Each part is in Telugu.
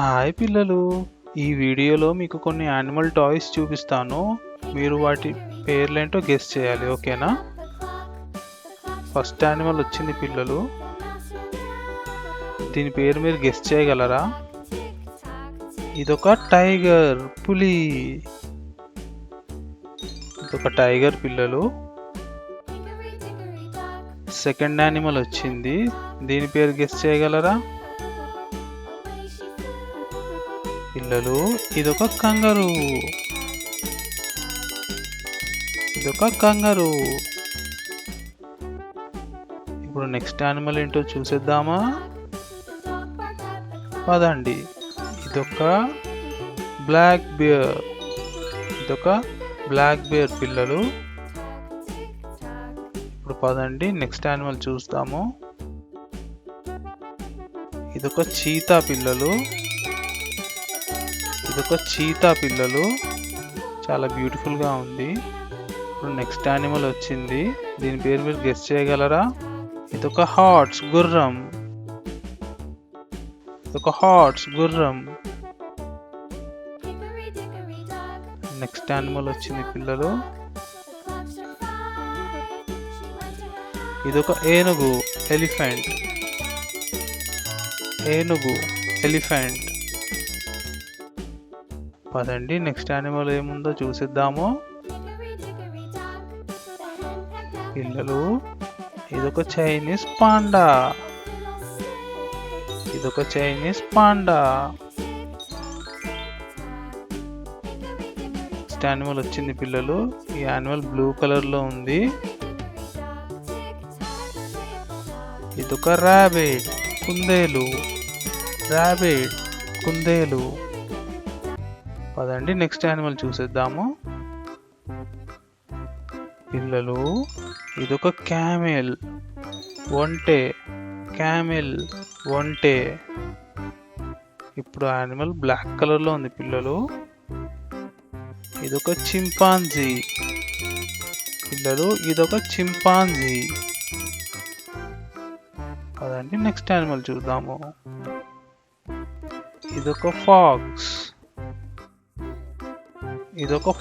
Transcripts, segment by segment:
హాయ్ పిల్లలు, ఈ వీడియోలో మీకు కొన్ని యానిమల్ టాయ్స్ చూపిస్తాను. మీరు వాటి పేర్లేంటో గెస్ చేయాలి, ఓకేనా? ఫస్ట్ యానిమల్ వచ్చింది పిల్లలు. దీని పేరు మీరు గెస్ చేయగలరా? ఇదొక టైగర్, పులి. ఇదొక టైగర్ పిల్లలు. సెకండ్ యానిమల్ వచ్చింది. దీని పేరు గెస్ చేయగలరా పిల్లలు? ఇదొక కంగారు. ఇప్పుడు నెక్స్ట్ యానిమల్ ఏంటో చూసేద్దామా? పదండి. ఇదొక బ్లాక్ బేర్ పిల్లలు. ఇప్పుడు పదండి నెక్స్ట్ యానిమల్ చూస్తాము. ఇదొక చీతా పిల్లలు. చాలా బ్యూటిఫుల్ గా ఉంది. ఇప్పుడు నెక్స్ట్ యానిమల్ వచ్చింది. దీని పేరు మీరు గెస్ చేయగలరా? ఇదొక హార్స్ గుర్రం. నెక్స్ట్ యానిమల్ వచ్చింది పిల్లలు. ఇదొక ఏనుగు, ఎలిఫెంట్. పదండి నెక్స్ట్ యానిమల్ ఏముందో చూసిద్దాము పిల్లలు. ఇదొక చైనీస్ పాండా. నెక్స్ట్ యానిమల్ వచ్చింది పిల్లలు. ఈ యానిమల్ బ్లూ కలర్ లో ఉంది. ఇదొక ర్యాబిట్, కుందేలు. పదండి నెక్స్ట్ యానిమల్ చూసేద్దాము పిల్లలు. ఇదొక క్యామెల్, ఒంటె. ఇప్పుడు యానిమల్ బ్లాక్ కలర్ లో ఉంది పిల్లలు. ఇదొక చింపాంజీ పిల్లలు. పదండి నెక్స్ట్ యానిమల్ చూద్దాము. ఇదొక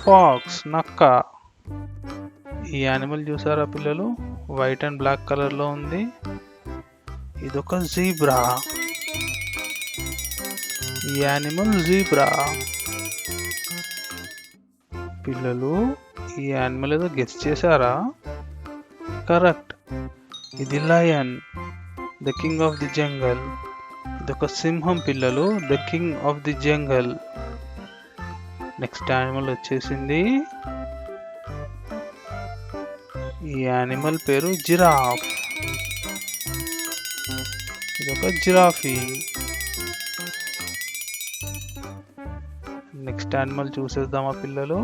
ఫాక్స్, నక్క. ఈ యానిమల్ చూసారా పిల్లలు? వైట్ అండ్ బ్లాక్ కలర్ లో ఉంది. ఇదొక జీబ్రా. ఈ యానిమల్ జీబ్రా పిల్లలు. ఈ యానిమల్ ఏదో గెస్ చేశారా? కరెక్ట్, ఇది lion, the king of the jungle. ఇదొక సింహం పిల్లలు, the king of the jungle. Next animal వచ్చేసింది. ఈ యానిమల్ పేరు జిరాఫ్. ఇదొక జిరాఫీ. నెక్స్ట్ యానిమల్ చూసేద్దామా పిల్లలు?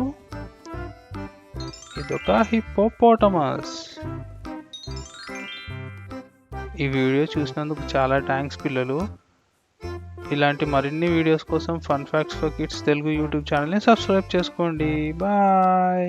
ఇదొక హిప్పోపోటమస్. ఈ వీడియో చూసినందుకు చాలా థ్యాంక్స్ పిల్లలు. ఇలాంటి మరిన్ని వీడియోస్ కోసం fun facts for kids Telugu YouTube ఛానల్ని సబ్స్క్రైబ్ చేసుకోండి. బాయ్.